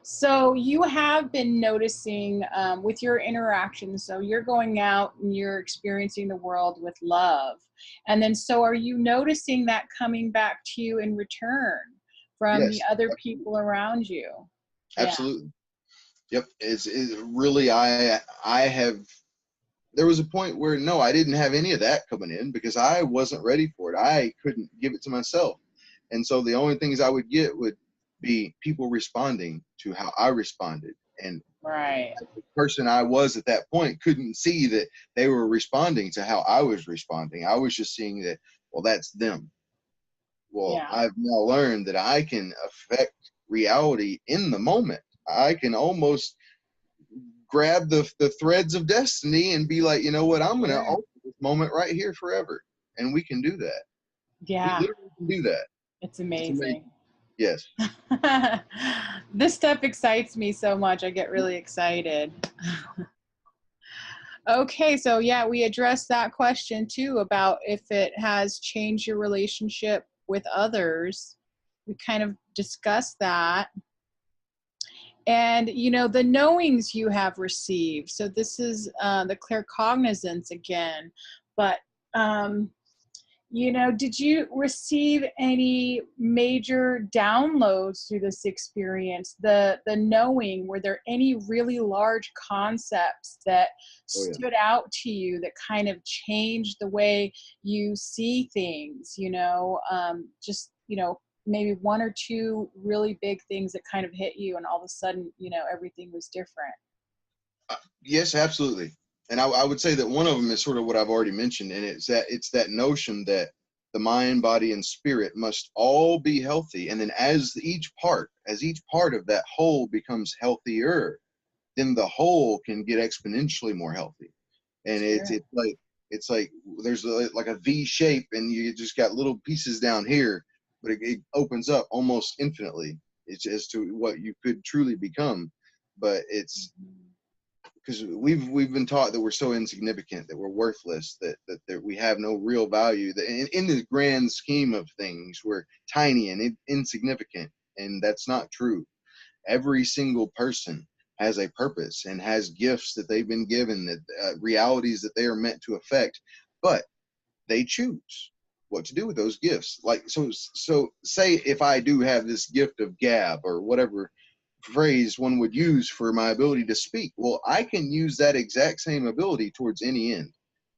So you have been noticing with your interactions, so you're going out and you're experiencing the world with love. And then so are you noticing that coming back to you in return from the Yes. other Absolutely. people around you? Yeah. Absolutely. Yep. It's really, I have, there was a point where no, I didn't have any of that coming in, because I wasn't ready for it. I couldn't give it to myself. And so the only things I would get would be people responding to how I responded. And Right. the person I was at that point couldn't see that they were responding to how I was responding. I was just seeing that, well, that's them. Well, Yeah. I've now learned that I can affect reality in the moment. I can almost grab the threads of destiny and be like, you know what, I'm going to Sure. alter this moment right here forever. And we can do that. We Yeah. literally can do that. It's It's amazing. amazing. Yes. This stuff excites me so much. I get really excited. Okay, so yeah, we addressed that question too about if it has changed your relationship with others. We kind of discussed that. And, you know, the knowings you have received. So this is the claircognizance again. But, you know, did you receive any major downloads through this experience? The knowing, were there any really large concepts that Oh, yeah. stood out to you that kind of changed the way you see things? You know, just, you know, maybe one or two really big things that kind of hit you, and all of a sudden, you know, everything was different. Yes, absolutely. And I would say that one of them is sort of what I've already mentioned, and it's that notion that the mind, body, and spirit must all be healthy. And then as each part of that whole becomes healthier, then the whole can get exponentially more healthy. And Sure. it's like there's like a V shape, and you just got little pieces down here, but it opens up almost infinitely. It's as to what you could truly become. But it's because we've been taught that we're so insignificant, that we're worthless, that we have no real value, that in the grand scheme of things we're tiny and insignificant, and that's not true. Every single person has a purpose and has gifts that they've been given, that realities that they are meant to affect, but they choose what to do with those gifts. Like, so say if I do have this gift of gab, or whatever phrase one would use for my ability to speak, well, I can use that exact same ability towards any end.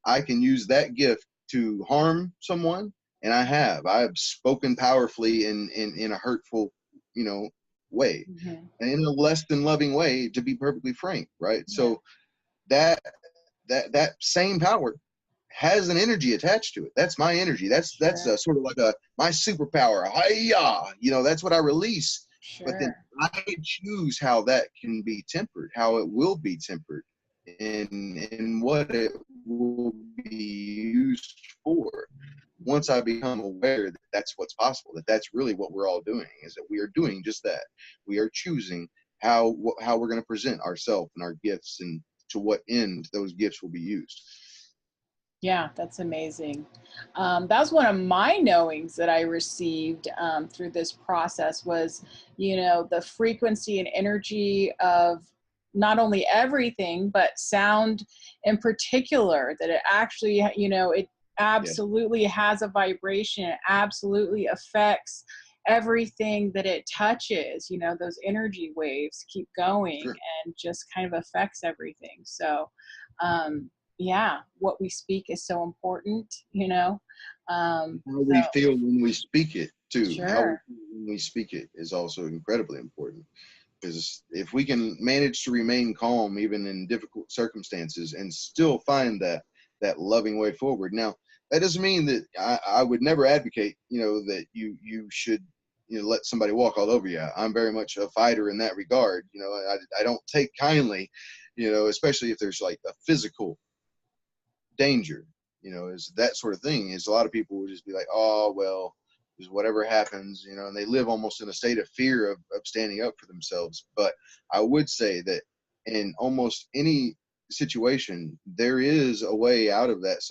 I can use that gift to harm someone, and I've spoken powerfully in a hurtful, you know, way, Mm-hmm. and in a less than loving way, to be perfectly frank, right? Yeah. So that that same power has an energy attached to it. That's my energy. That's Sure. sort of like my superpower. Hiya! You know, that's what I release. But then Sure. I choose how that can be tempered, how it will be tempered, and what it will be used for. Once I become aware that that's what's possible, that that's really what we're all doing, is that we are doing just that. We are choosing how we're going to present ourselves and our gifts, and to what end those gifts will be used. Yeah, that's amazing. That was one of my knowings that I received through this process was, you know, the frequency and energy of not only everything, but sound in particular, that it actually, you know, it Yes. absolutely has a vibration. It absolutely affects everything that it touches. You know, those energy waves keep going Sure. and just kind of affects everything. So, um, yeah, what we speak is so important, you know. How So we feel when we speak it too. How we sure. feel when we speak it is also incredibly important. Because if we can manage to remain calm even in difficult circumstances and still find that loving way forward. Now, that doesn't mean that I would never advocate, you know, that you should, you know, let somebody walk all over you. I'm very much a fighter in that regard. You know, I don't take kindly, you know, especially if there's like a physical danger, you know, is that sort of thing. Is a lot of people would just be like, oh well, just whatever happens, you know, and they live almost in a state of fear of standing up for themselves. But I would say that in almost any situation, there is a way out of that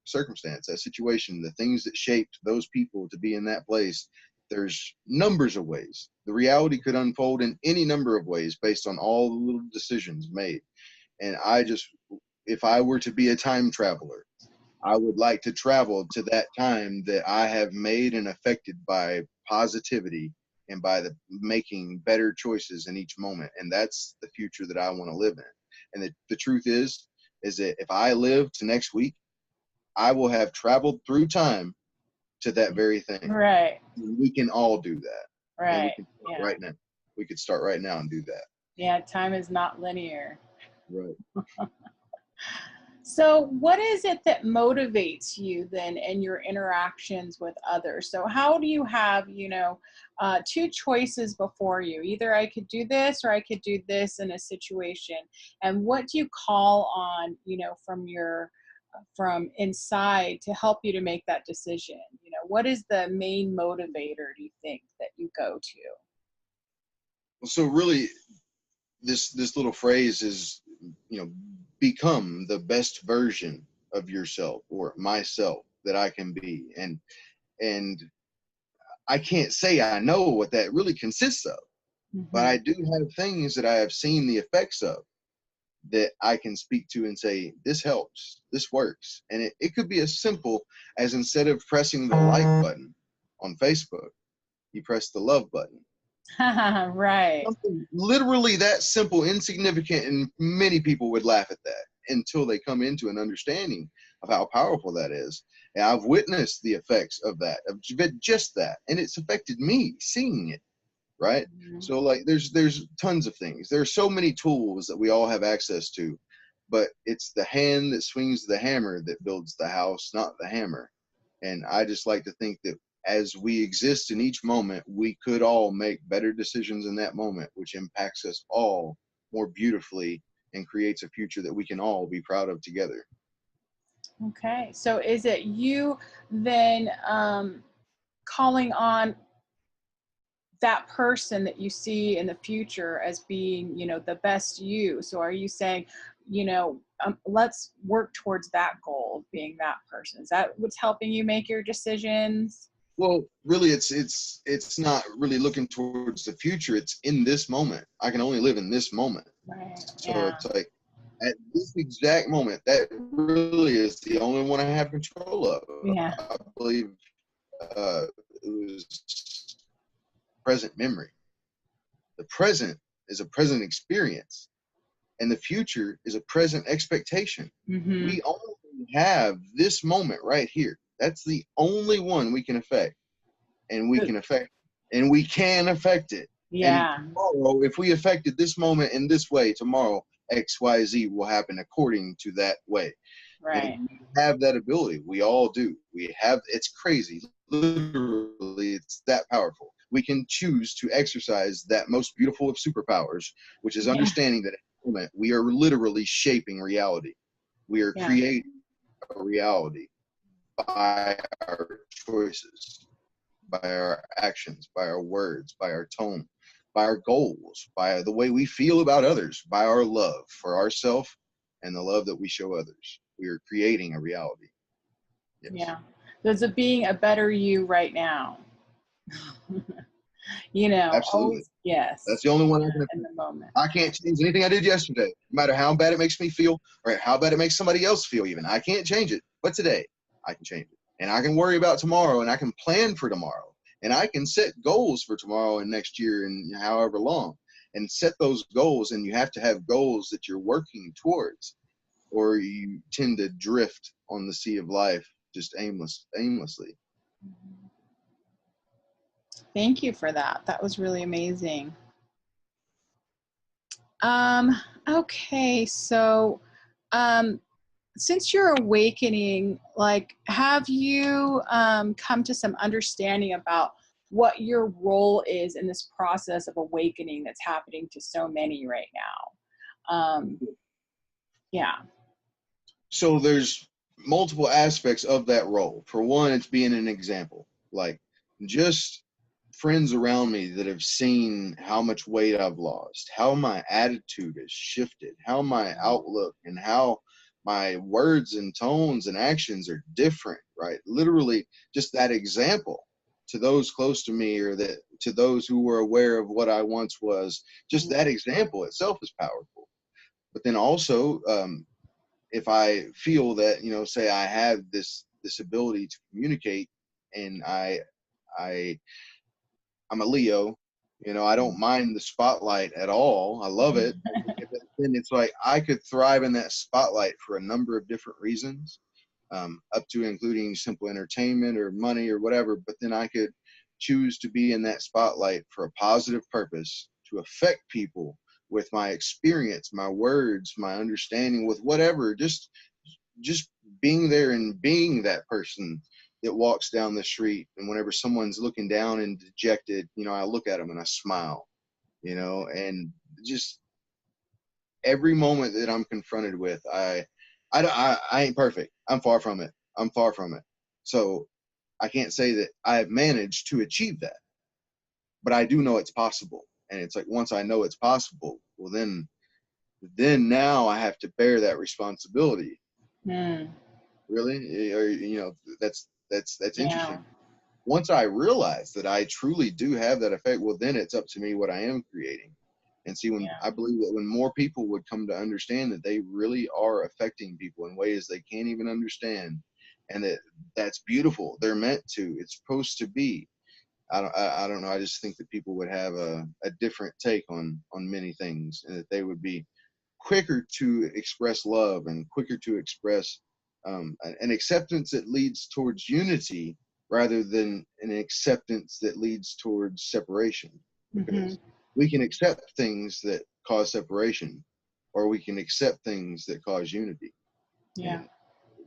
circumstance, that situation, the things that shaped those people to be in that place. There's numbers of ways. The reality could unfold in any number of ways based on all the little decisions made. And I just, if I were to be a time traveler, I would like to travel to that time that I have made and affected by positivity and by the making better choices in each moment. And that's the future that I want to live in. And the truth is that if I live to next week, I will have traveled through time to that very thing. Right. We can all do that. And we Right. can start Yeah. right now. We could start right now and do that. Yeah, time is not linear. Right. So, what is it that motivates you then in your interactions with others? So, how do you have, two choices before you? Either I could do this or I could do this in a situation. And what do you call on, from inside to help you to make that decision? What is the main motivator, do you think, that you go to? So really, this little phrase is, become the best version of yourself or myself that I can be. And I can't say I know what that really consists of, but I Hmm. do have things that I have seen the effects of that I can speak to and say, this helps, this works. And it could be as simple as, instead of pressing the like button on Facebook, you press the love button. Right. Something literally that simple, insignificant, and many people would laugh at that until they come into an understanding of how powerful that is. And I've witnessed the effects of that, of just that, and it's affected me seeing it. Right. Mhm. So like, there's tons of things. There are so many tools that we all have access to, but it's the hand that swings the hammer that builds the house, not the hammer. And I just like to think that as we exist in each moment, we could all make better decisions in that moment, which impacts us all more beautifully and creates a future that we can all be proud of together. Okay. So is it you then calling on that person that you see in the future as being, the best you? So are you saying, let's work towards that goal of being that person? Is that what's helping you make your decisions? Well, really, it's not really looking towards the future. It's in this moment. I can only live in this moment. Right. So Yeah. it's like, at this exact moment, that really is the only one I have control of. Yeah. I believe it was present memory. The present is a present experience, and the future is a present expectation. Hmm. We only have this moment right here. That's the only one we can affect, and we can affect, and we can affect it. And Yeah. tomorrow, if we affected this moment in this way, tomorrow X, Y, Z will happen according to that way. And Right. we have that ability. We all do. We have, it's crazy. Literally, it's that powerful. We can choose to exercise that most beautiful of superpowers, which is Yeah. understanding that at the moment we are literally shaping reality. We are Yeah. creating a reality by our choices, by our actions, by our words, by our tone, by our goals, by the way we feel about others, by our love for ourselves and the love that we show others. We are creating a reality. Yes, Yeah. There's a being a better you right now. absolutely. Always, yes, That's the only one I can in affect. the moment. I can't change anything I did yesterday, no matter how bad it makes me feel or how bad it makes somebody else feel even. I can't change it. But today, I can change it. And I can worry about tomorrow, and I can plan for tomorrow. And I can set goals for tomorrow and next year and however long. And set those goals, and you have to have goals that you're working towards, or you tend to drift on the sea of life just aimlessly. Thank you for that. That was really amazing. Um, okay, so um, since you're awakening, like, have you come to some understanding about what your role is in this process of awakening that's happening to so many right now? Yeah. So there's multiple aspects of that role. For one, it's being an example, like just friends around me that have seen how much weight I've lost, how my attitude has shifted, how my outlook and how my words and tones and actions are different, right? Literally just that example to those close to me, or that to those who were aware of what I once was. Just that example itself is powerful. But then also, if I feel that, say I have this ability to communicate, and I I'm a Leo, I don't mind the spotlight at all. I love it. Then it's like I could thrive in that spotlight for a number of different reasons, up to including simple entertainment or money or whatever. But then I could choose to be in that spotlight for a positive purpose to affect people with my experience, my words, my understanding, with whatever, just being there and being that person that walks down the street. And whenever someone's looking down and dejected, you know, I look at them and I smile, you know, and just every moment that I'm confronted with, I ain't perfect. I'm far from it. I'm far from it. So I can't say that I have managed to achieve that, but I do know it's possible. And it's like, once I know it's possible, well, then now I have to bear that responsibility. Mm. Really? Or, you know, that's Yeah. interesting. Once I realize that I truly do have that effect, well, then it's up to me what I am creating. And see, when Yeah. I believe that when more people would come to understand that they really are affecting people in ways they can't even understand, and that's beautiful. They're meant to. It's supposed to be. I don't know. I just think that people would have a different take on many things, and that they would be quicker to express love and quicker to express an acceptance that leads towards unity rather than an acceptance that leads towards separation. Mm-hmm. Because we can accept things that cause separation, or we can accept things that cause unity. Yeah. And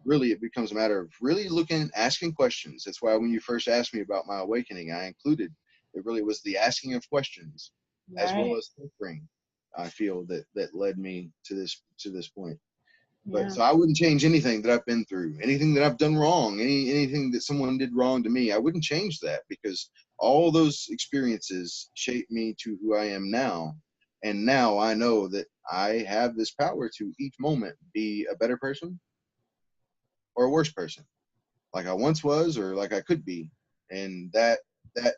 really, it becomes a matter of really looking, asking questions. That's why when you first asked me about my awakening, I included it really was the asking of questions as well Right. as suffering. I feel that led me to this point. But Yeah. so I wouldn't change anything that I've been through, anything that I've done wrong, anything that someone did wrong to me. I wouldn't change that, because all those experiences shaped me to who I am now. And now I know that I have this power to each moment be a better person or a worse person, like I once was or like I could be. And that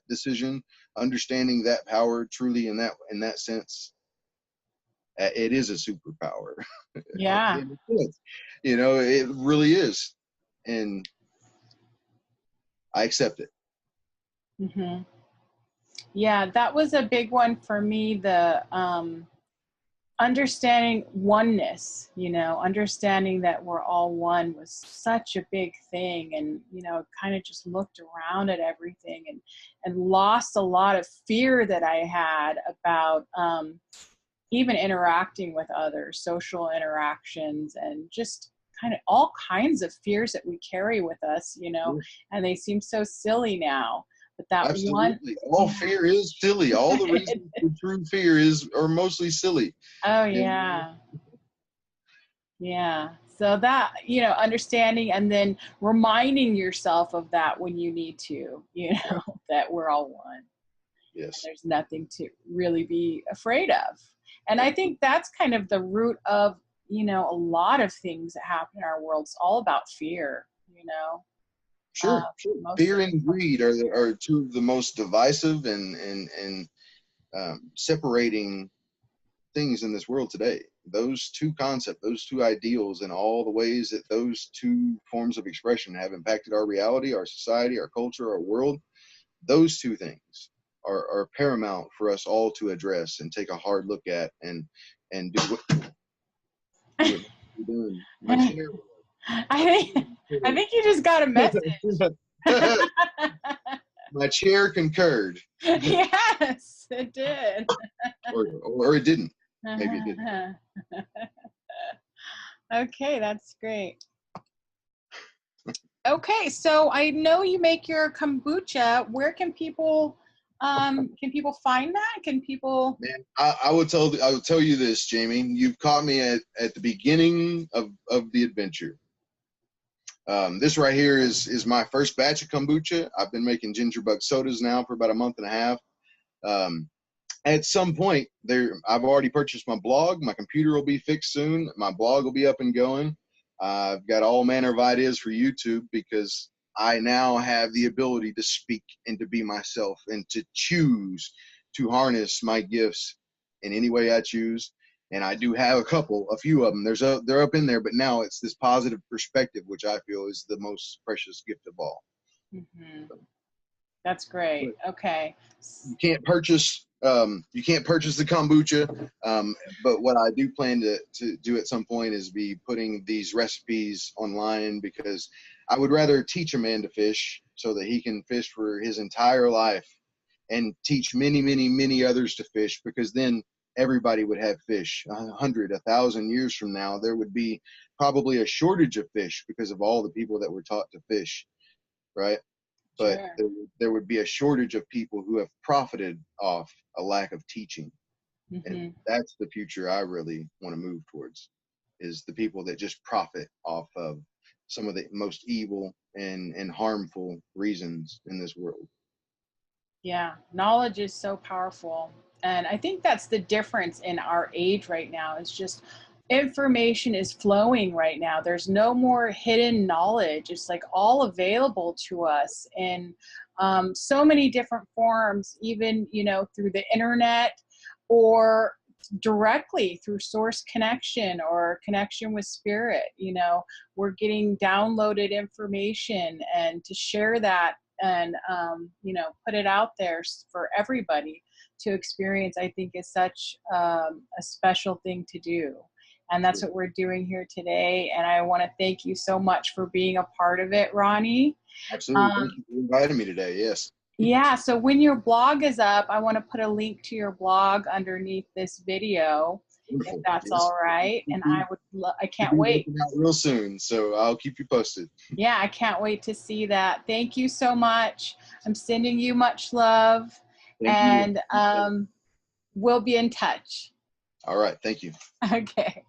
decision, understanding that power truly in that sense, it is a superpower. Yeah. In a sense, you know, it really is, and I accept it. Mm-hmm. Yeah, that was a big one for me. The understanding oneness, you know, understanding that we're all one was such a big thing. And, you know, kind of just looked around at everything and lost a lot of fear that I had about even interacting with others, social interactions, and just kind of all kinds of fears that we carry with us, you know, Yeah, and they seem so silly now. But that one, absolutely. All fear is silly. All the reasons for true fear are mostly silly. oh And yeah. Yeah. So that, you know, understanding and then reminding yourself of that when you need to, you know, right, that we're all one and yes, there's nothing to really be afraid of. And I right. think that's kind of the root of, you know, a lot of things that happen in our world. It's all about fear, you know, uh, Sure. most Fear of and greed are two of the most divisive and separating things in this world today. Those two concepts, those two ideals, and all the ways that those two forms of expression have impacted our reality, our society, our culture, our world, those two things are paramount for us all to address and take a hard look at and do what needs to be done. My I chair. think I think you just got a message. My chair concurred, Yes, it did. or it didn't. Maybe it didn't. Okay, that's great. Okay, so I know you make your kombucha. Where can people find that? Can people Man, I will tell you this, Jamie. You've caught me at the beginning of the adventure. This right here is my first batch of kombucha. I've been making ginger bug sodas now for about a month and a half. Um, at some point, I've already purchased my blog. My computer will be fixed soon. My blog will be up and going. I've got all manner of ideas for YouTube, because I now have the ability to speak and to be myself and to choose to harness my gifts in any way I choose. And I do have a few of them. They're up in there, but now it's this positive perspective, which I feel is the most precious gift of all. Mhm. That's great. Okay. You can't purchase the kombucha, but what I do plan to do at some point is be putting these recipes online, because I would rather teach a man to fish so that he can fish for his entire life, and teach many others to fish, because then everybody would have fish. 100, 1,000 years from now, there would be probably a shortage of fish because of all the people that were taught to fish, right? But Sure. there would be a shortage of people who have profited off a lack of teaching. And Hmm. that's the future I really want to move towards, is the people that just profit off of some of the most evil and harmful reasons in this world. Yeah, knowledge is so powerful. And I think that's the difference in our age right now. It's just information is flowing right now. There's no more hidden knowledge. It's like all available to us in so many different forms, even, you know, through the internet or directly through source connection or connection with spirit. You know, we're getting downloaded information, and to share that and you know, put it out there for everybody to experience, I think is such a special thing to do. And that's Sure. what we're doing here today. And I want to thank you so much for being a part of it, Ronnie. Absolutely. um, Thank you for inviting me today. Yes. yeah, so when your blog is up, I want to put a link to your blog underneath this video, if Wonderful. that's Yes. all right. And I would I Should can't be wait. working out real soon, so I'll keep you posted. Yeah, I can't wait to see that. Thank you so much. I'm sending you much love, Thank you. and we'll be in touch. All right. Thank you. Okay.